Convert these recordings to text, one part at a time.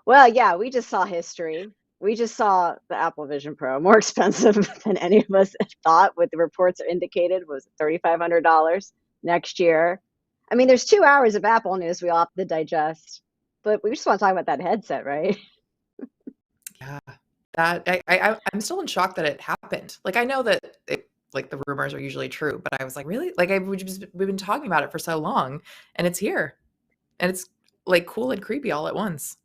Well, yeah, we just saw history. We just saw the Apple Vision Pro, more expensive than any of us thought, what the reports indicated was $3,500 next year. I mean, there's 2 hours of Apple news we all have to digest, but we just want to talk about that headset, right? Yeah, that I'm still in shock that it happened. Like I know that like the rumors are usually true, but I was like, really? Like we've been talking about it for so long, and it's here, and it's like cool and creepy all at once.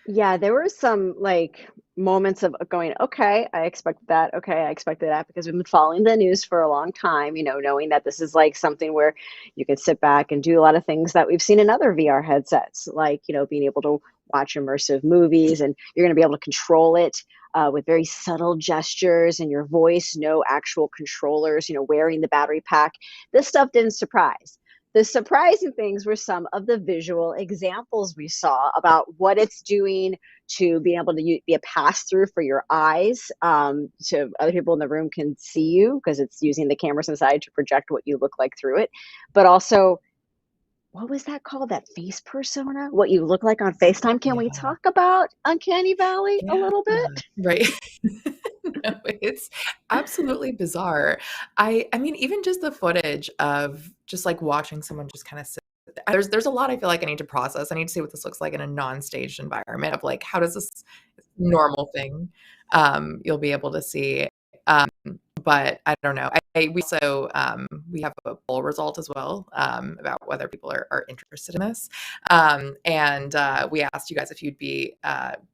Yeah, there were some like moments of going, okay, I expected that. Okay, I expected that because we've been following the news for a long time, knowing that this is like something where you can sit back and do a lot of things that we've seen in other VR headsets, like, being able to watch immersive movies and you're going to be able to control it with very subtle gestures and your voice, no actual controllers, wearing the battery pack. This stuff didn't surprise. The surprising things were some of the visual examples we saw about what it's doing to be able to be a pass through for your eyes, so other people in the room can see you because it's using the cameras inside to project what you look like through it. But also, what was that called? That face persona? What you look like on FaceTime? Can we Yeah. talk about Uncanny Valley a Yeah. little bit? Right. No, it's absolutely bizarre. I mean, even just the footage of just like watching someone just kind of sit there. There's a lot I feel like I need to process. I need to see what this looks like in a non-staged environment of like how does this normal thing you'll be able to see. Um, but I don't know. We also we have a poll result as well about whether people are interested in this. And we asked you guys if you'd be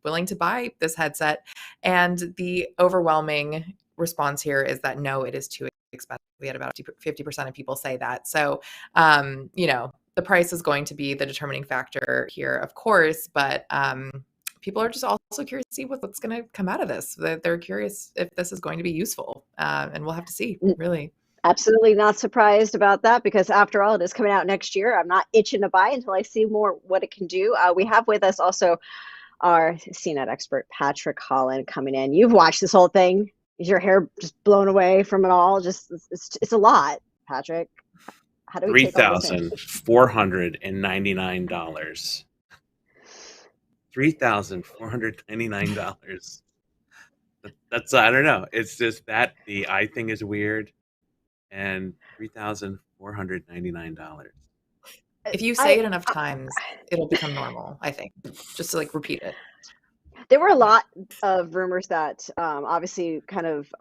willing to buy this headset. And the overwhelming response here is that no, it is too expensive. We had about 50% of people say that. So, the price is going to be the determining factor here, of course, but people are just also curious to see what's going to come out of this. They're curious if this is going to be useful, and we'll have to see, really. Absolutely not surprised about that because after all, it is coming out next year. I'm not itching to buy until I see more what it can do. We have with us also our CNET expert, Patrick Holland, coming in. You've watched this whole thing. Is your hair just blown away from it all? Just it's a lot, Patrick. How do we Three take all this in? thousand $499. $3,499. That's I don't know. It's just that the eye thing is weird, and $3,499. If you say I, it enough times, it'll become normal, I think. Just to like repeat it. there were a lot of rumors that obviously kind of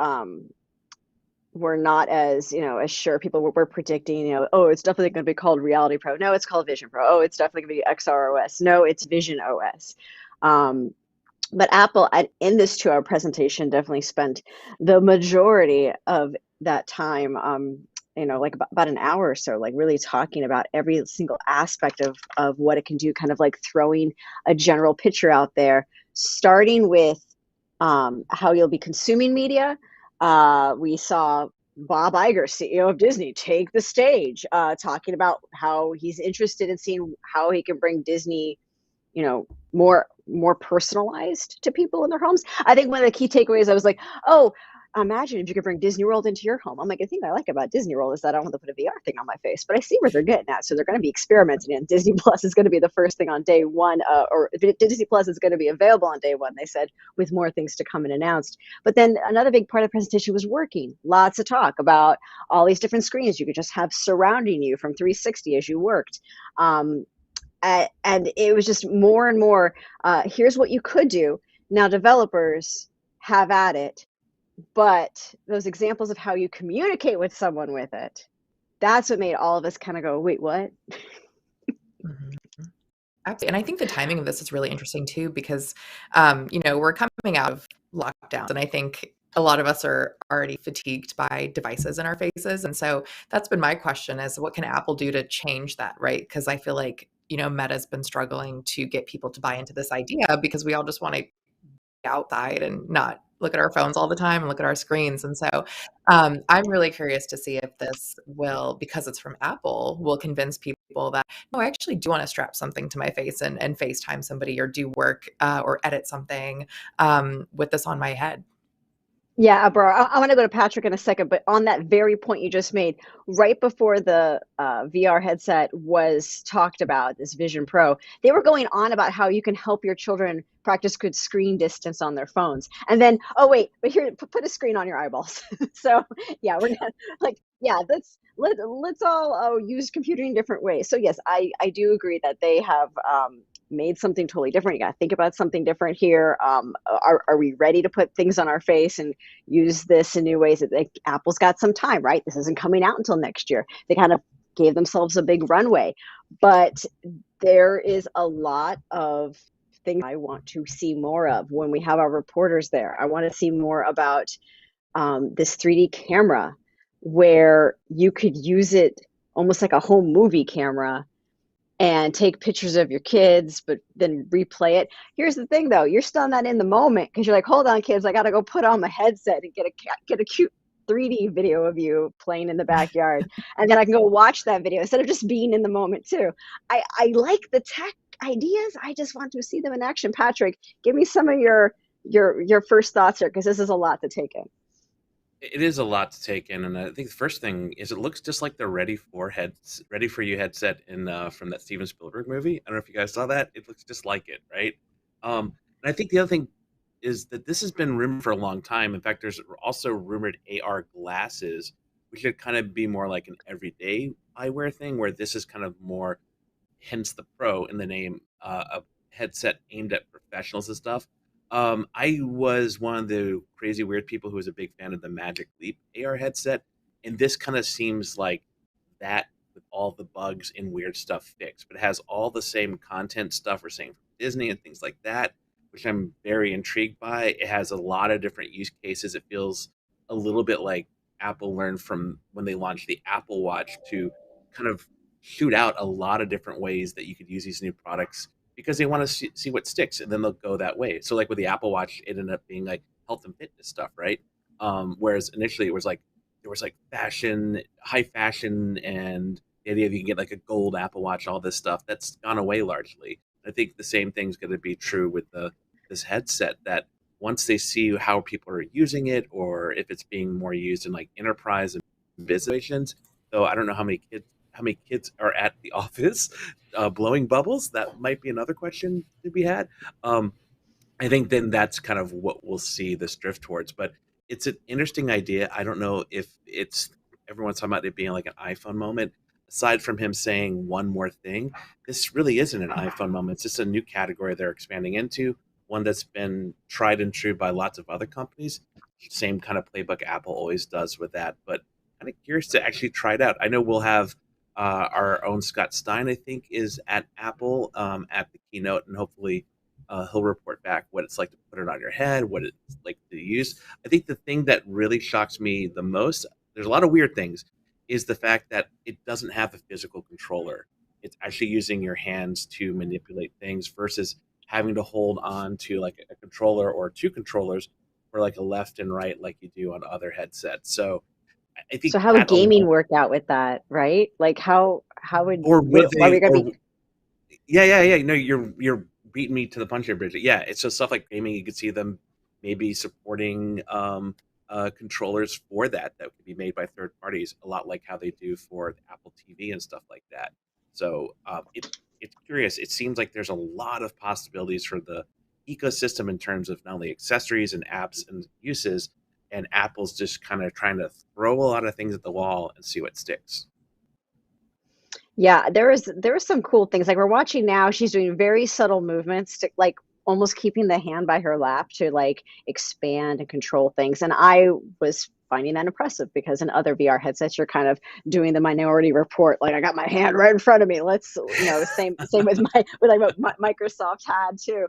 were not as as sure. People were predicting, oh, it's definitely going to be called Reality Pro. No, it's called Vision Pro. Oh, it's definitely going to be XR OS. No, it's Vision OS. But Apple, in this 2 hour presentation, definitely spent the majority of that time, like about an hour or so, like really talking about every single aspect of what it can do, kind of like throwing a general picture out there, starting with how you'll be consuming media. We saw Bob Iger, CEO of Disney, take the stage, talking about how he's interested in seeing how he can bring Disney, more personalized to people in their homes. I think one of the key takeaways, I was like, oh, imagine if you could bring Disney World into your home. I'm like, the thing I like about Disney World is that I don't want to put a VR thing on my face, but I see where they're getting at. So they're going to be experimenting, and Disney Plus is going to be the first thing on day one, or Disney Plus is going to be available on day one, they said, with more things to come and announced. But then another big part of the presentation was working. Lots of talk about all these different screens you could just have surrounding you from 360 as you worked. And it was just more and more, here's what you could do. Now, developers have at it, but those examples of how you communicate with someone with it, that's what made all of us kind of go, wait, what? Mhm. Absolutely. And I think the timing of this is really interesting too, because, we're coming out of lockdowns, and I think a lot of us are already fatigued by devices in our faces. And so that's been my question is what can Apple do to change that, right? Because I feel like, Meta's been struggling to get people to buy into this idea because we all just want to get outside and not look at our phones all the time and look at our screens. And so I'm really curious to see if this will, because it's from Apple, will convince people that, no, I actually do want to strap something to my face and FaceTime somebody or do work or edit something with this on my head. Yeah, Abrar, I want to go to Patrick in a second, but on that very point you just made, right before the VR headset was talked about, this Vision Pro, they were going on about how you can help your children practice good screen distance on their phones. And then, oh wait, but here, put a screen on your eyeballs. So yeah, we're not like, yeah, let's all use computing in different ways. So yes, I do agree that they have made something totally different. You got to think about something different here. Are we ready to put things on our face and use this in new ways? That Apple's got some time, right? This isn't coming out until next year. They kind of gave themselves a big runway, but there is a lot of things I want to see more of when we have our reporters there. I want to see more about this 3D camera where you could use it almost like a home movie camera and take pictures of your kids, but then replay it. Here's the thing, though: you're still not in the moment because you're like, "Hold on, kids, I gotta go put on the headset and get a cute 3D video of you playing in the backyard, and then I can go watch that video instead of just being in the moment too." I like the tech ideas. I just want to see them in action. Patrick, give me some of your first thoughts here because this is a lot to take in. It is a lot to take in, and I think the first thing is it looks just like the Ready for You headset in from that Steven Spielberg movie. I don't know if you guys saw that. It looks just like it, right? And I think the other thing is that this has been rumored for a long time. In fact, there's also rumored AR glasses, which should kind of be more like an everyday eyewear thing, where this is kind of more, hence the pro in the name, a headset aimed at professionals and stuff. I was one of the crazy weird people who was a big fan of the Magic Leap AR headset, and this kind of seems like that with all the bugs and weird stuff fixed, but it has all the same content stuff we're saying from Disney and things like that, which I'm very intrigued by. It has a lot of different use cases. It feels a little bit like Apple learned from when they launched the Apple Watch to kind of shoot out a lot of different ways that you could use these new products because they want to see what sticks, and then they'll go that way. So like with the Apple Watch, it ended up being like health and fitness stuff, right? Whereas initially it was like there was like fashion, high fashion, and the idea that you can get like a gold Apple Watch, all this stuff that's gone away largely. I think the same thing's going to be true with this headset. That once they see how people are using it, or if it's being more used in like enterprise and business situations, though I don't know how many kids are at the office blowing bubbles. That might be another question to be had. I think then that's kind of what we'll see this drift towards. But it's an interesting idea. I don't know if it's everyone's talking about it being like an iPhone moment. Aside from him saying one more thing, this really isn't an iPhone moment. It's just a new category they're expanding into, one that's been tried and true by lots of other companies. Same kind of playbook Apple always does with that. But kind of curious to actually try it out. I know we'll have our own Scott Stein, I think, is at Apple at the keynote, and hopefully he'll report back what it's like to put it on your head, what it's like to use. I think the thing that really shocks me the most, there's a lot of weird things, is the fact that it doesn't have a physical controller. It's actually using your hands to manipulate things versus having to hold on to like a controller or two controllers for like a left and right like you do on other headsets. So I think So how would that alone, gaming work out with that, right? Like how would or would are we they, gonna or be? yeah. No, you're beating me to the punch here, Bridget. Yeah, it's just stuff like gaming. You could see them maybe supporting controllers for that could be made by third parties, a lot like how they do for the Apple TV and stuff like that. So it's curious. It seems like there's a lot of possibilities for the ecosystem in terms of not only accessories and apps and uses, and Apple's just kind of trying to throw a lot of things at the wall and see what sticks. Yeah, there was some cool things. Like we're watching now, she's doing very subtle movements to like almost keeping the hand by her lap to like expand and control things. And I was finding that impressive because in other VR headsets, you're kind of doing the Minority Report. Like I got my hand right in front of me. Let's, same with like what Microsoft had too.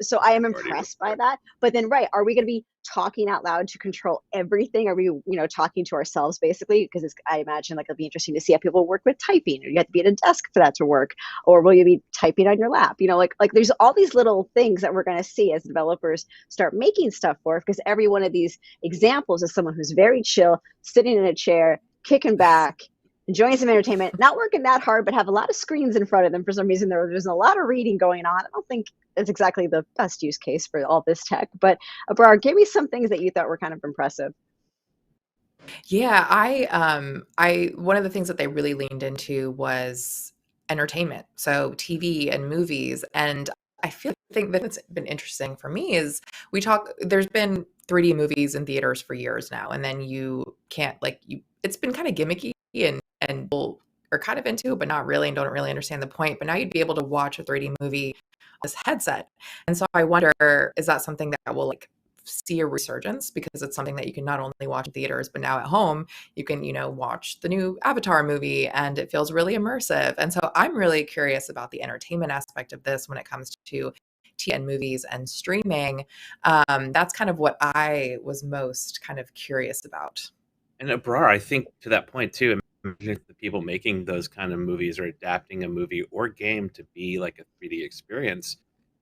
So I am Already impressed by report. that. But then, right, are we going to be talking out loud to control everything? Are we, talking to ourselves basically? Because I imagine like it'll be interesting to see how people work with typing. Or you have to be at a desk for that to work, or will you be typing on your lap? Like there's all these little things that we're going to see as developers start making stuff for. Because every one of these examples is someone who's very chill, sitting in a chair, kicking back, enjoying some entertainment, not working that hard, but have a lot of screens in front of them for some reason. There's a lot of reading going on. I don't think it's exactly the best use case for all this tech. But Abrar, give me some things that you thought were kind of impressive. Yeah, I one of the things that they really leaned into was entertainment, so TV and movies, and I think that's been interesting for me is there's been 3D movies in theaters for years now, and then you can't like you it's been kind of gimmicky and people are kind of into it, but not really and don't really understand the point. But now you'd be able to watch a 3D movie on this headset. And so I wonder, is that something that will like see a resurgence because it's something that you can not only watch in theaters, but now at home you can, watch the new Avatar movie and it feels really immersive. And so I'm really curious about the entertainment aspect of this when it comes to TV and movies and streaming. That's kind of what I was most kind of curious about. And Abrar, I think to that point too, imagine if the people making those kind of movies or adapting a movie or game to be like a 3D experience,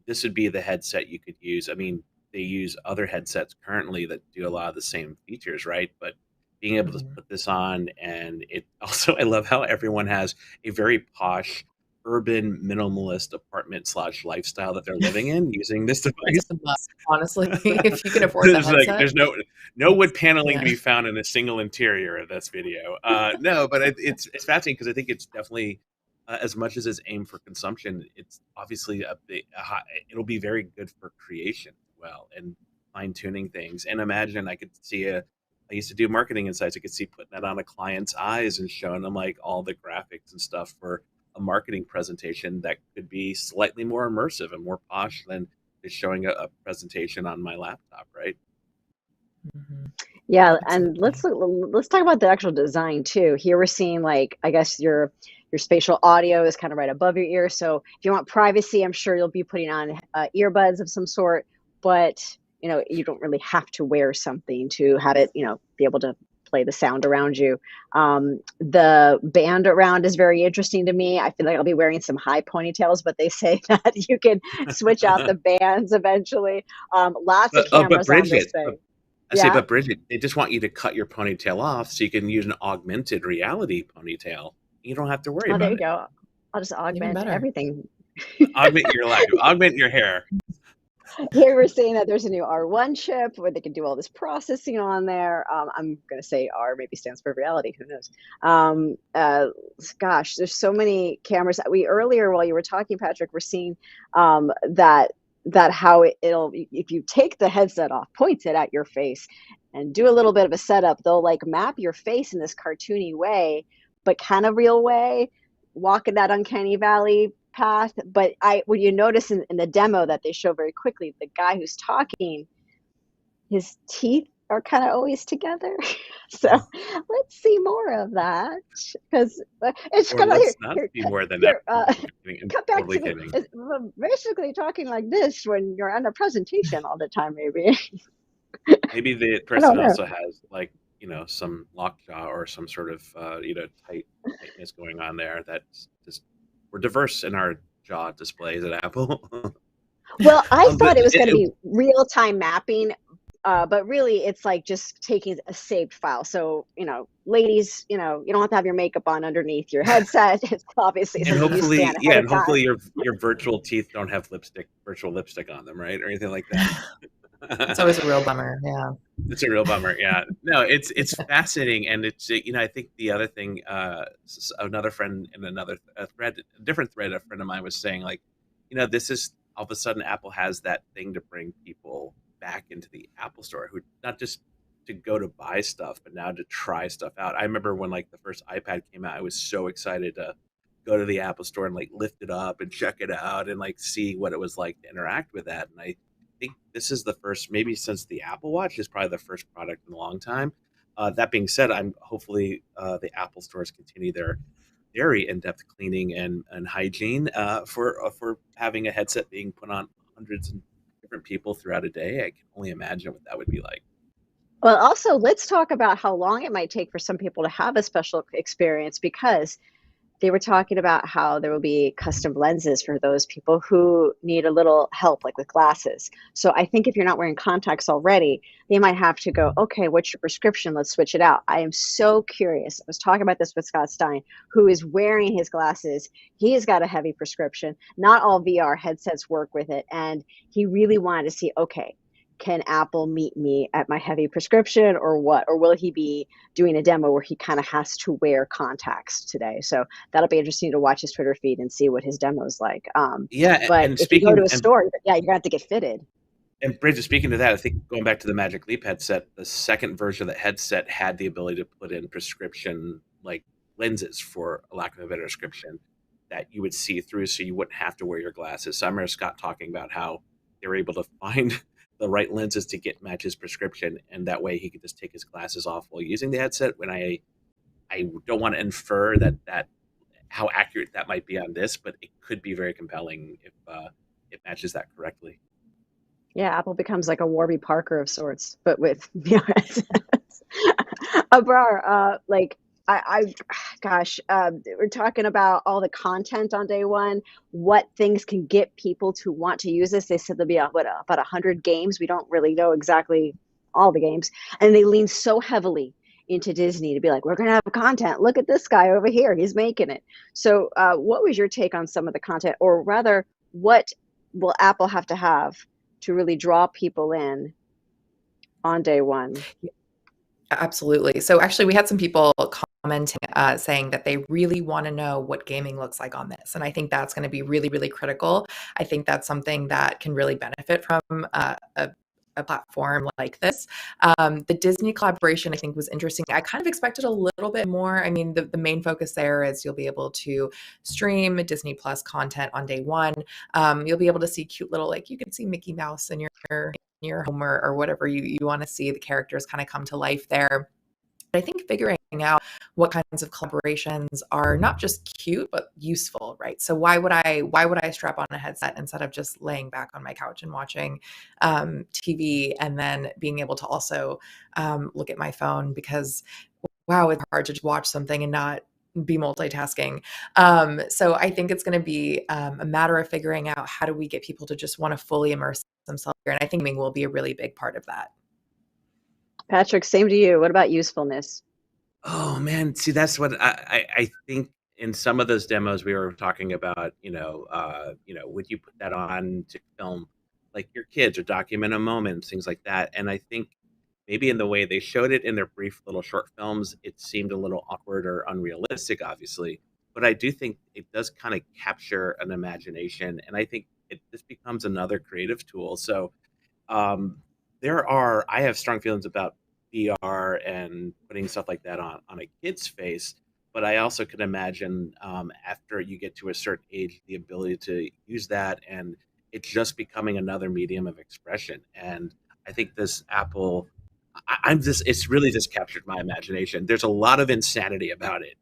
this would be the headset you could use. I mean, they use other headsets currently that do a lot of the same features, right? But being able to put this on, and it also, I love how everyone has a very posh, urban, minimalist apartment/lifestyle that they're living in using this device. It's a must, honestly, if you can afford the headset. There's no wood paneling to Yeah. be found in a single interior of this video. No, but it's fascinating because I think it's definitely as much as it's aimed for consumption, it's obviously it'll be very good for creation as well and fine tuning things. And imagine I could see I used to do marketing insights. I could see putting that on a client's eyes and showing them like all the graphics and stuff for a marketing presentation that could be slightly more immersive and more posh than just showing a presentation on my laptop, right? Mm-hmm. Yeah, and Absolutely. let's talk about the actual design too. Here we're seeing like I guess your spatial audio is kind of right above your ear. So if you want privacy, I'm sure you'll be putting on earbuds of some sort. But you don't really have to wear something to have it be able to play the sound around you. The band around is very interesting to me. I feel like I'll be wearing some high ponytails, but they say that you can switch out the bands eventually. Lots of But cameras on this Bridget, thing. but Yeah. Bridget, they just want you to cut your ponytail off so you can use an augmented reality ponytail. You don't have to worry Oh, there about you it. go. I'll just Even augment better. everything. Augment your life, augment your hair. Here we're saying that there's a new R1 chip where they can do all this processing on there. I'm going to say R maybe stands for reality. Who knows? Gosh, there's so many cameras. We earlier while you were talking, Patrick, we're seeing that how it'll if you take the headset off, point it at your face, and do a little bit of a setup, they'll like map your face in this cartoony way, but kind of real way, walk in that uncanny valley path. But when you notice in the demo that they show very quickly, the guy who's talking, his teeth are kind of always together. So let's see more of that because it's Or kind of let's not here, see more than that. here, I'm cut back totally to me. kidding. It's basically talking like this when you're on a presentation all the time, maybe. Maybe the I person don't know. also has like some lockjaw or some sort of tightness going on there. That's just we're diverse in our jaw displays at Apple. Well, I But thought it was going to be real-time mapping, but really it's like just taking a saved file. So, ladies, you don't have to have your makeup on underneath your headset. It's obviously and something you scan ahead of time. hopefully your virtual teeth don't have virtual lipstick on them, right, or anything like that. It's always a real bummer. Yeah. It's a real bummer. Yeah, no, it's fascinating, and it's I think the other thing, another friend in another thread, a different thread, a friend of mine was saying like, this is all of a sudden Apple has that thing to bring people back into the Apple Store who not just to go to buy stuff, but now to try stuff out. I remember when like the first iPad came out, I was so excited to go to the Apple Store and like lift it up and check it out and like see what it was like to interact with that. And I think this is the first, maybe since the Apple Watch is probably the first product in a long time. That being said, I'm hopefully the Apple stores continue their very in-depth cleaning and hygiene for having a headset being put on hundreds of different people throughout a day. I can only imagine what that would be like. Well, also, let's talk about how long it might take for some people to have a special experience because they were talking about how there will be custom lenses for those people who need a little help, like with glasses. So I think if you're not wearing contacts already, they might have to go, okay, what's your prescription? Let's switch it out. I am so curious. I was talking about this with Scott Stein, who is wearing his glasses. He has got a heavy prescription. Not all VR headsets work with it. And he really wanted to see, okay, can Apple meet me at my heavy prescription or what? Or will he be doing a demo where he kind of has to wear contacts today? So that'll be interesting to watch his Twitter feed and see what his demo is like. Yeah, But and if you go to speaking a store, yeah, you're gonna have to get fitted. and Bridget, speaking to that, I think going back to the Magic Leap headset, the second version of the headset had the ability to put in prescription like lenses, for a lack of a better description, that you would see through, so you wouldn't have to wear your glasses. So I remember Scott talking about how they were able to find the right lenses to match his prescription, and that way he could just take his glasses off while using the headset. When I don't want to infer that how accurate that might be on this, but it could be very compelling if it matches that correctly. Yeah, Apple becomes like a Warby Parker of sorts, but with VR headsets. Abrar, like gosh, we're talking about all the content on day one. What things can get people to want to use this? They said there'll be about 100 games. We don't really know exactly all the games, and they lean so heavily into Disney to be like, we're gonna have content. Look at this guy over here; he's making it. So, what was your take on some of the content, or rather, what will Apple have to have to really draw people in on day one? Absolutely. So actually, we had some people commenting, saying that they really want to know what gaming looks like on this, and I think that's going to be really, really critical. I think that's something that can really benefit from a platform like this. The Disney collaboration, I think, was interesting. I kind of expected a little bit more. I mean, the main focus there is you'll be able to stream Disney Plus content on day one. You'll be able to see cute little, like you can see Mickey Mouse in your home, or whatever you want to see. The characters kind of come to life there. But I think figuring out what kinds of collaborations are not just cute but useful, right? So why would I strap on a headset instead of just laying back on my couch and watching TV, and then being able to also look at my phone, because wow, it's hard to just watch something and not be multitasking. So I think it's going to be a matter of figuring out how do we get people to just want to fully immerse themselves here, and I think gaming will be a really big part of that. Patrick, same to you. What about usefulness? Oh man, see, that's what I think in some of those demos we were talking about. Would you put that on to film like your kids or document a moment, things like that? And I think maybe in the way they showed it in their brief little short films, it seemed a little awkward or unrealistic, obviously. But I do think it does kind of capture an imagination, and I think this becomes another creative tool. So um, I have strong feelings about VR and putting stuff like that on a kid's face, but I also could imagine after you get to a certain age, the ability to use that, and it's just becoming another medium of expression. And I think this Apple, it's really just captured my imagination. There's a lot of insanity about it,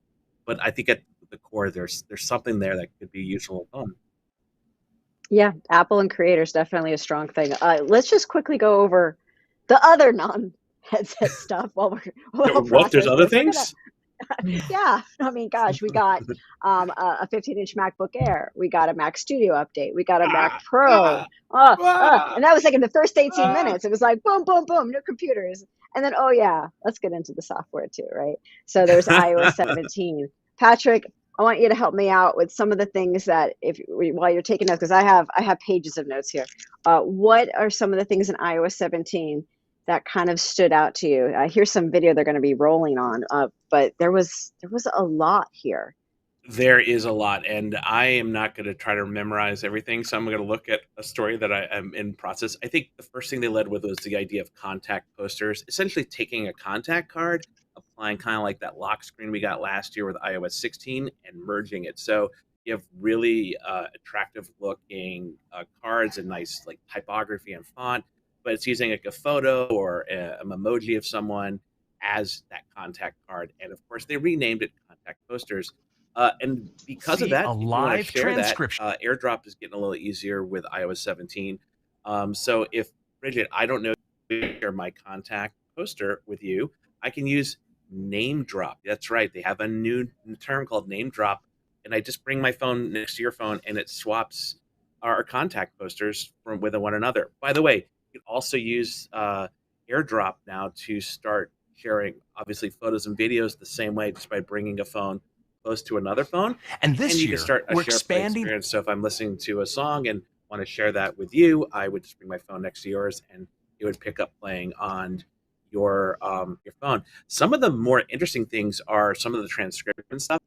but I think at the core, there's something there that could be useful and fun. Yeah, Apple and creators definitely a strong thing. Let's just quickly go over the other non-headset stuff while What? There's process other this. We're gonna, things? yeah. I mean, gosh, we got a 15-inch MacBook Air. We got a Mac Studio update. We got a Mac Ah, Pro. ah, ah, And that was like in the first 18 ah. minutes. It was like boom, boom, boom, new computers. And then, oh yeah, let's get into the software too, right? So there's iOS 17. Patrick, I want you to help me out with some of the things that while you're taking notes, because I have pages of notes here. What are some of the things in iOS 17 that kind of stood out to you? Here's some video they're going to be rolling on, but there was a lot here. There is a lot, and I am not going to try to memorize everything. So I'm going to look at a story that I am in process. I think the first thing they led with was the idea of contact posters, essentially taking a contact card, applying kind of like that lock screen we got last year with iOS 16, and merging it. So you have really attractive looking cards and nice like typography and font, but it's using like a photo or an emoji of someone as that contact card. And of course, they renamed it contact posters. And because of that, if you want to share that, AirDrop is getting a little easier with iOS 17. So if, Bridget, I don't know if I share my contact poster with you, I can use name drop. That's right. They have a new term called name drop and I just bring my phone next to your phone, and it swaps our contact posters from with one another. By the way, you can also use AirDrop now to start sharing, obviously, photos and videos the same way, just by bringing a phone close to another phone. And And this you can year, start a we're share play expanding. experience. So if I'm listening to a song and want to share that with you, I would just bring my phone next to yours, and it would pick up playing on your phone. Some of the more interesting things are some of the transcription stuff.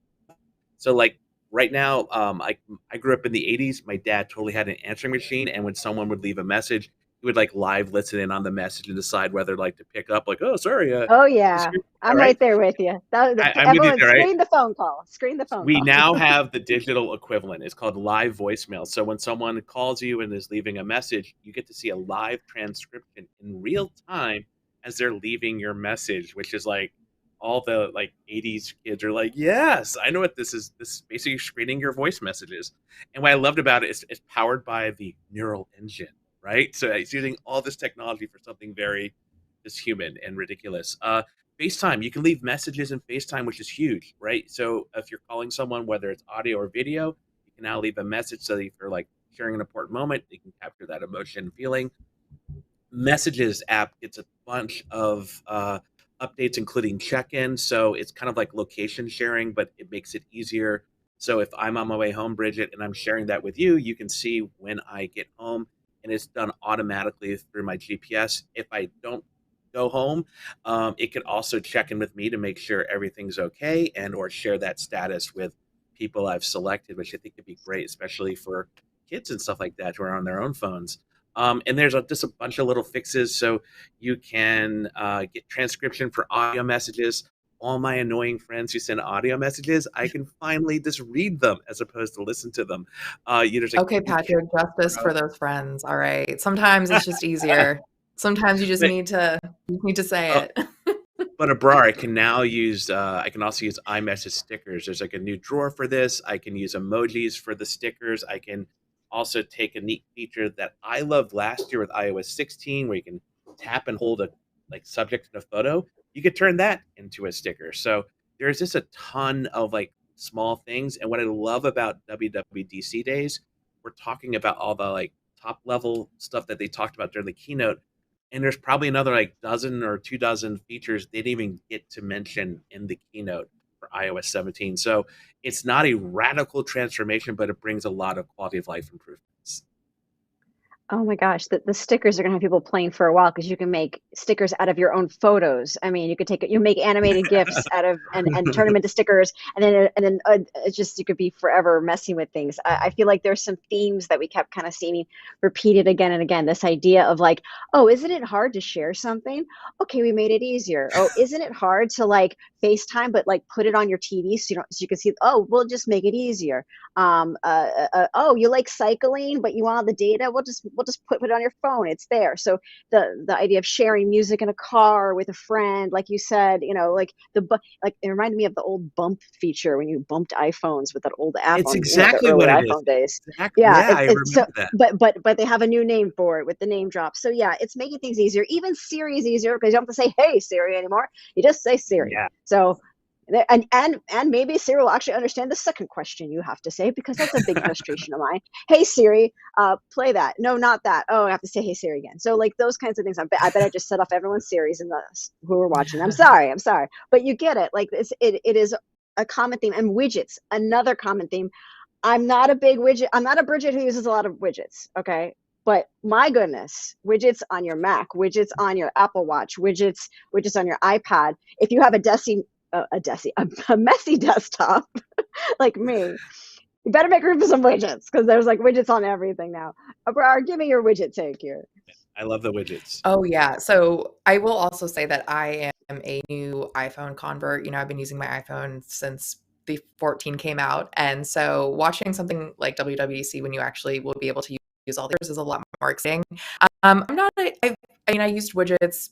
So like right now, I grew up in the '80s. My dad totally had an answering machine, and when someone would leave a message, he would like live listen in on the message and decide whether like to pick up. Like, oh, sorry, Oh this yeah, is- all I'm right. right there with you. I'm with you Everyone there, right? screen the phone call. Screen the phone We call. now have the digital equivalent. It's called live voicemail. So when someone calls you and is leaving a message, you get to see a live transcription in real time as they're leaving your message, which is like all the like '80s kids are like, yes, I know what this is. This is basically screening your voice messages. And what I loved about it is it's powered by the neural engine, right? So it's using all this technology for something very just human and ridiculous. FaceTime, you can leave messages in FaceTime, which is huge, right? So if you're calling someone, whether it's audio or video, you can now leave a message so that if you're like sharing an important moment, you can capture that emotion and feeling. Messages app gets a bunch of updates, including check-in. So it's kind of like location sharing, but it makes it easier. So if I'm on my way home, Bridget, and I'm sharing that with you, you can see when I get home, and it's done automatically through my GPS. If I don't go home, it could also check in with me to make sure everything's okay, and or share that status with people I've selected, which I think could be great, especially for kids and stuff like that who are on their own phones. And there's just a bunch of little fixes. So you can get transcription for audio messages. All my annoying friends who send audio messages, I can finally just read them as opposed to listen to them. There's like Okay, Patrick, justice for those friends. All right. Sometimes it's just easier. Sometimes you just but, need to say uh, it. but Abrar, I can now use. I can also use iMessage stickers. There's like a new drawer for this. I can use emojis for the stickers. I can also take a neat feature that I loved last year with iOS 16, where you can tap and hold a like subject in a photo. You could turn that into a sticker. So there's just a ton of like small things. And what I love about WWDC days, we're talking about all the like top level stuff that they talked about during the keynote, and there's probably another like dozen or 2 dozen features they didn't even get to mention in the keynote for iOS 17. So it's not a radical transformation, but it brings a lot of quality of life improvements. Oh my gosh, the stickers are gonna have people playing for a while because you can make stickers out of your own photos. I mean, you could take you make animated GIFs out of and turn them into stickers, and then it's just you could be forever messing with things. I feel like there's some themes that we kept kind of seeing repeated again and again. This idea of like, oh, isn't it hard to share something? Okay, we made it easier. Oh, isn't it hard to like FaceTime but like put it on your TV so you can see? Oh, we'll just make it easier. Oh, you like cycling but you want all the data, we'll just put it on your phone, it's there. So the idea of sharing music in a car with a friend, like you said, like like it reminded me of the old bump feature when you bumped iPhones with that old app It's on the exactly early what it is. iPhone days. Exactly. Yeah, Yeah, I it's so remember that. but they have a new name for it with the name drop. So yeah, it's making things easier. Even Siri is easier because you don't have to say hey Siri anymore, you just say Siri. Yeah. So and maybe Siri will actually understand the second question you have to say, because that's a big frustration of mine. Hey Siri, play that. No, not that. Oh, I have to say hey Siri again. So like those kinds of things. I bet I just set off everyone's Siris in the who are watching. I'm sorry, but you get it. Like it is a common theme. And widgets, another common theme. I'm not a Bridget who uses a lot of widgets. Okay. But my goodness, widgets on your Mac, widgets on your Apple Watch, widgets on your iPad. If you have a messy desktop like me, you better make room for some widgets because there's like widgets on everything now. Abrar, give me your widget take here. I love the widgets. Oh, yeah. So I will also say that I am a new iPhone convert. I've been using my iPhone since the 14 came out. And so watching something like WWDC when you actually will be able to use all these is a lot more exciting. I'm not, I used widgets,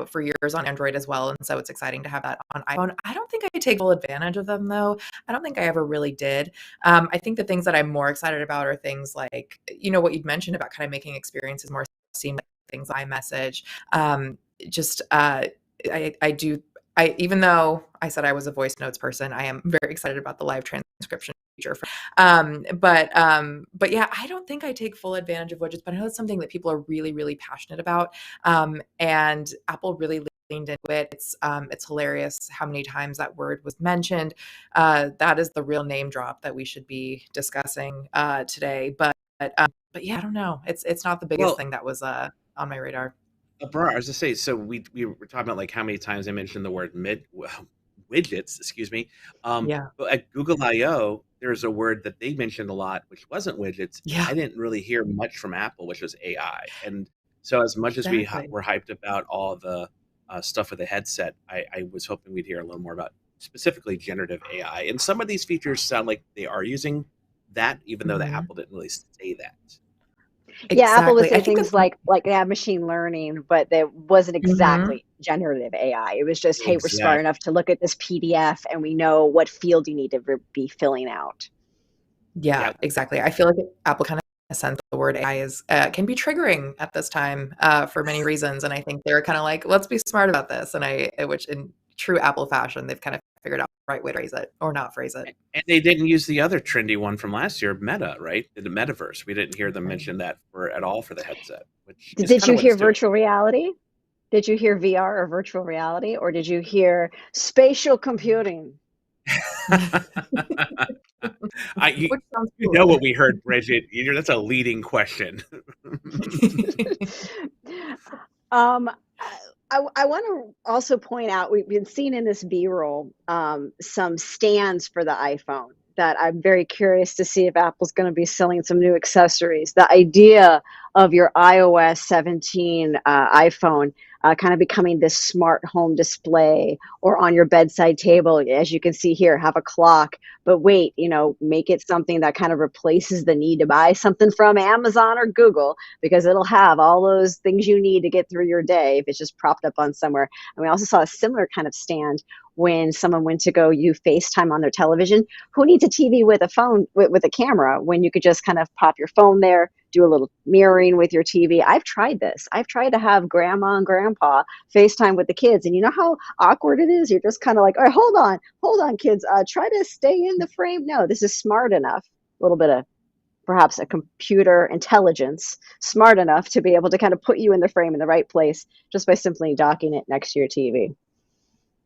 for years on Android as well. And so it's exciting to have that on iPhone. I don't think I take full advantage of them though. I don't think I ever really did. I think the things that I'm more excited about are things like, what you'd mentioned about kind of making experiences more seamless, things iMessage. Even though I said I was a voice notes person, I am very excited about the live transcription future. But yeah, I don't think I take full advantage of widgets, but I know it's something that people are really, really passionate about. And Apple really leaned into it. It's hilarious how many times that word was mentioned. That is the real name drop that we should be discussing today. But yeah, I don't know. It's not the biggest Well, thing that was on my radar. Abrar, I was to say, so we were talking about like how many times I mentioned the word widgets, excuse me. Yeah. But at Google I/O, there's a word that they mentioned a lot, which wasn't widgets, and Yeah, I didn't really hear much from Apple, which was AI. And so, as much as exactly. were hyped about all the stuff with the headset, I was hoping we'd hear a little more about specifically generative AI. And some of these features sound like they are using that, even though the Mhm. Apple didn't really say that. Yeah, Apple would Exactly. I say think things that's like they have machine learning, but that wasn't Mhm. exactly generative AI. It was just, hey, we're smart Exactly. enough to look at this PDF and we know what field you need to be filling out. Yeah, Yeah. exactly. I feel like Apple kind of sense the word AI is can be triggering at this time for many reasons, and I think they're kind of like, let's be smart about this. Which in true Apple fashion, they've kind of figured out the right way to phrase it or not phrase it. And they didn't use the other trendy one from last year, Meta, right? The metaverse. We didn't hear them mention that at all for the headset, which is Did kind you of what hear it's doing. virtual reality? Did you hear VR or virtual reality? Or did you hear spatial computing? You, Which sounds you know cool. what we heard, Bridget. That's a leading question. Um, I want to also point out we've been seeing in this B-roll some stands for the iPhone that I'm very curious to see if Apple's going to be selling some new accessories. The idea of your iOS 17 iPhone kind of becoming this smart home display or on your bedside table, as you can see here, have a clock. But wait, make it something that kind of replaces the need to buy something from Amazon or Google because it'll have all those things you need to get through your day if it's just propped up on somewhere. And we also saw a similar kind of stand when someone went to go use FaceTime on their television. Who needs a TV with a phone with a camera when you could just kind of pop your phone there, do a little mirroring with your TV? I've tried this. I've tried to have grandma and grandpa FaceTime with the kids, and you know how awkward it is. You're just kind of like, all right, hold on, kids. Try to stay in the frame. No, this is smart enough. A little bit of perhaps a computer intelligence smart enough to be able to kind of put you in the frame in the right place just by simply docking it next to your TV.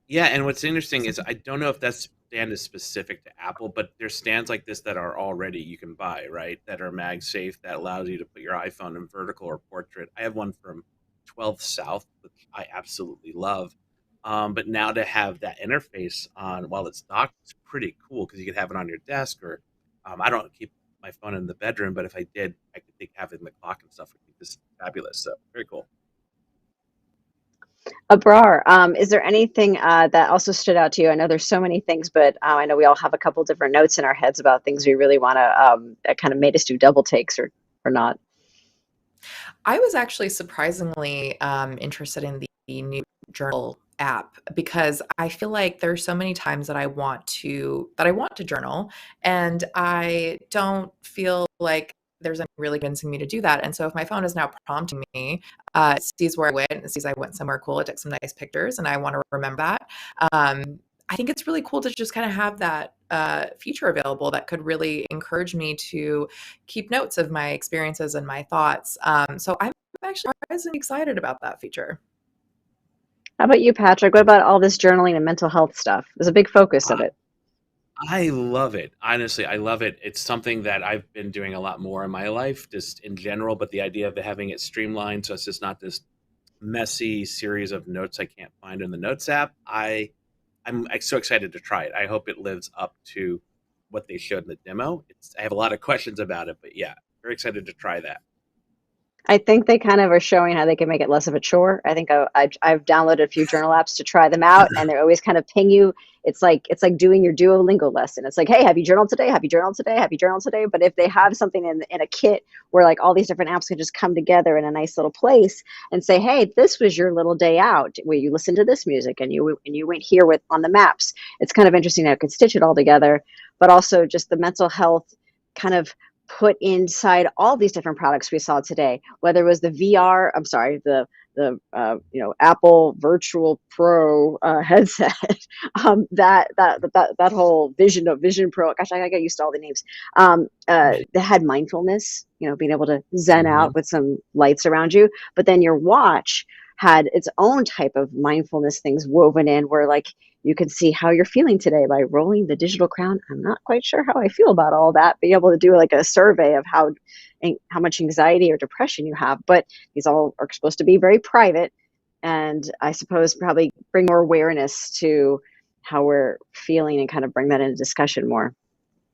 Yeah, and what's interesting is I don't know if that stand is specific to Apple, but there's stands like this that are already you can buy, right? That are MagSafe that allows you to put your iPhone in vertical or portrait. I have one from 12 South, which I absolutely love. But now to have that interface on while it's docked is pretty cool because you could have it on your desk or I don't keep my phone in the bedroom, but if I did, I could think having the clock and stuff would be just fabulous. So very cool. Abrar, is there anything that also stood out to you? I know there's so many things, but I know we all have a couple different notes in our heads about things we really want to that kind of made us do double takes or not. I was actually surprisingly interested in the new journal app because I feel like there's so many times that I want to journal and I don't feel like there's any really convincing me to do that. And so if my phone is now prompting me, it sees where I went, it sees I went somewhere cool, it took some nice pictures, and I want to remember that. I think it's really cool to just kind of have that feature available that could really encourage me to keep notes of my experiences and my thoughts. So I'm actually surprisingly excited about that feature. How about you, Patrick? What about all this journaling and mental health stuff? There's a big focus of it. I love it. Honestly, I love it. It's something that I've been doing a lot more in my life, just in general. But the idea of having it streamlined, so it's just not this messy series of notes I can't find in the Notes app. I'm so excited to try it. I hope it lives up to what they showed in the demo. I have a lot of questions about it, but yeah, very excited to try that. I think they kind of are showing how they can make it less of a chore. I think I've downloaded a few journal apps to try them out, and they always kind of ping you. It's like doing your Duolingo lesson. It's like, hey, have you journaled today? Have you journaled today? Have you journaled today? But if they have something in a kit where like all these different apps can just come together in a nice little place and say, hey, this was your little day out where you listened to this music and you went here with on the maps. It's kind of interesting how it can stitch it all together, but also just the mental health kind of put inside all these different products we saw today, whether it was the VR, I'm sorry, the Apple Virtual Pro headset, that whole Vision Pro. Gosh, I get used to all the names. They had mindfulness, being able to zen Mhm. out with some lights around you. But then your watch had its own type of mindfulness things woven in, where like you can see how you're feeling today by rolling the digital crown. I'm not quite sure how I feel about all that. Be able to do like a survey of how much anxiety or depression you have. But these all are supposed to be very private, and I suppose probably bring more awareness to how we're feeling and kind of bring that into discussion more.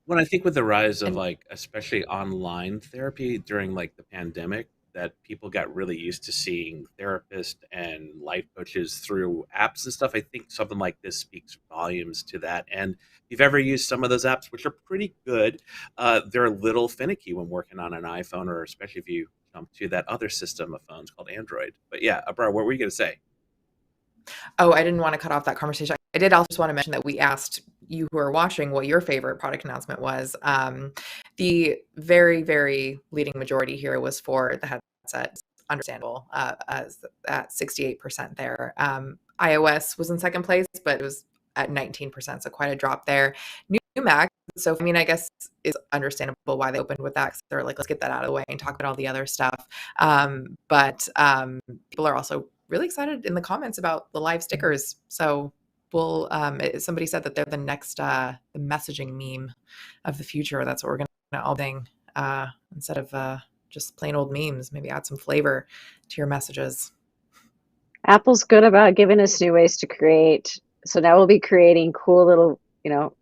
When I think with the rise of And like, especially online therapy during like the pandemic, that people got really used to seeing therapists and life coaches through apps and stuff. I think something like this speaks volumes to that. And if you've ever used some of those apps, which are pretty good, they're a little finicky when working on an iPhone, or especially if you jump to that other system of phones called Android. But yeah, Abrar, what were you going to say? oh, I didn't want to cut off that conversation. I did also just want to mention that we asked you who are watching what your favorite product announcement was. The very, very leading majority here was for the headset. Understandable, as at 68% there. iOS was in second place, but it was at 19%, so quite a drop there. New Mac. So I mean, I guess it's understandable why they opened with that, because they're like, let's get that out of the way and talk about all the other stuff. But people are also really excited in the comments about the live stickers. So we'll somebody said that they're the next the messaging meme of the future. That's what we're gonna all thing instead of just plain old memes. Maybe add some flavor to your messages. Apple's good about giving us new ways to create. So now we'll be creating cool little,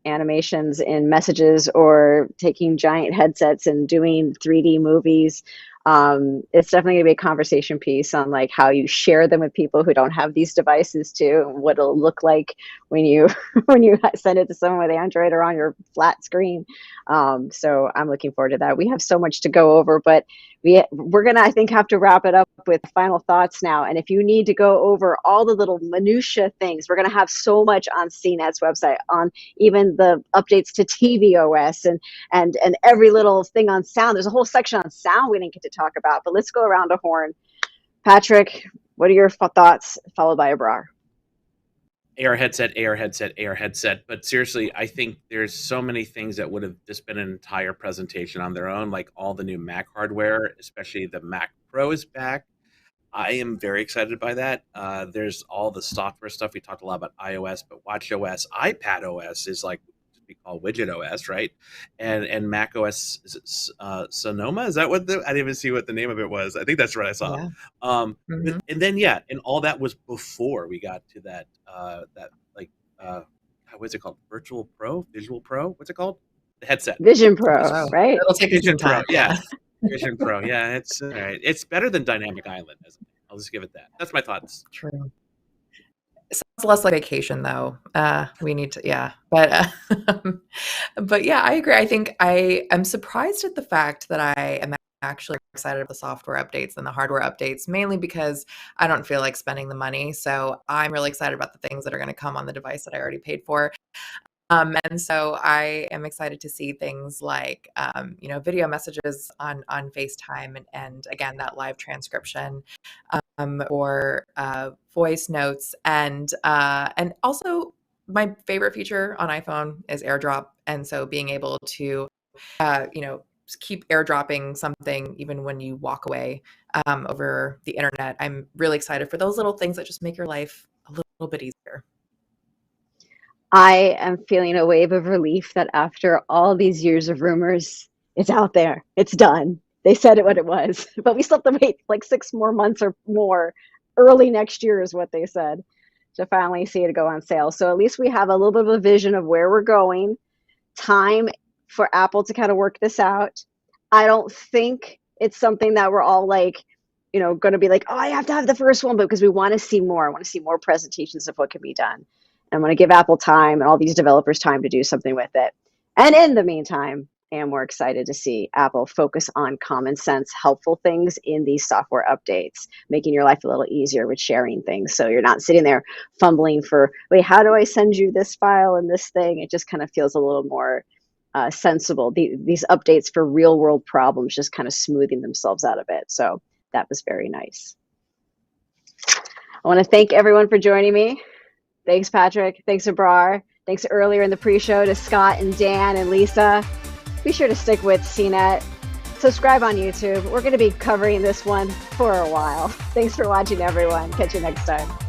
animations in messages, or taking giant headsets and doing 3D movies. It's definitely going to be a conversation piece on like how you share them with people who don't have these devices too, and what it'll look like when you when you send it to someone with Android or on your flat screen. So I'm looking forward to that. We have so much to go over, but we're gonna, I think, have to wrap it up with final thoughts now. And if you need to go over all the little minutia things, we're gonna have so much on CNET's website, on even the updates to tvOS, and every little thing on sound. There's a whole section on sound we didn't get to talk about, but let's go around a horn. Patrick, what are your thoughts? Followed by Abrar. AR headset, AR headset, AR headset. But seriously, I think there's so many things that would have just been an entire presentation on their own, like all the new Mac hardware, especially the Mac Pro is back. I am very excited by that. There's all the software stuff. We talked a lot about iOS, but watchOS, iPad OS is like what we call widget OS, right? And Mac OS, is it Sonoma? Is that what I didn't even see what the name of it was. I think that's what I saw. Yeah. And then yeah, and all that was before we got to that like what's it called? Virtual Pro, Visual Pro. What's it called? The headset. Vision Oh, Pro, right? it'll take you some Vision Pro. time. Yeah. Vision Pro, yeah, it's all right. It's better than Dynamic Island, isn't it? I'll just give it that. That's my thoughts. True. It sounds less like vacation though. We need to, yeah. But yeah, I agree. I think I am surprised at the fact that I am actually excited about the software updates than the hardware updates, mainly because I don't feel like spending the money. So I'm really excited about the things that are going to come on the device that I already paid for. And so I am excited to see things like, video messages on FaceTime, and again, that live transcription, or voice notes, and also my favorite feature on iPhone is AirDrop, and so being able to, keep airdropping something even when you walk away over the internet. I'm really excited for those little things that just make your life a little bit easier. I am feeling a wave of relief that after all these years of rumors, it's out there. It's done. They said it what it was, but we still have to wait like 6 more months or more. Early next year is what they said, to finally see it go on sale. So at least we have a little bit of a vision of where we're going. Time for Apple to kind of work this out. I don't think it's something that we're all like, going to be like, oh, I have to have the first one, but because we want to see more. I want to see more presentations of what can be done. I'm going to give Apple time and all these developers time to do something with it. And in the meantime, I am more excited to see Apple focus on common sense, helpful things in these software updates, making your life a little easier with sharing things. So you're not sitting there fumbling for, wait, how do I send you this file and this thing? It just kind of feels a little more sensible. These updates for real world problems just kind of smoothing themselves out a bit. So that was very nice. I want to thank everyone for joining me. Thanks, Patrick. Thanks, Abrar. Thanks earlier in the pre-show to Scott and Dan and Lisa. Be sure to stick with CNET. Subscribe on YouTube. We're going to be covering this one for a while. Thanks for watching, everyone. Catch you next time.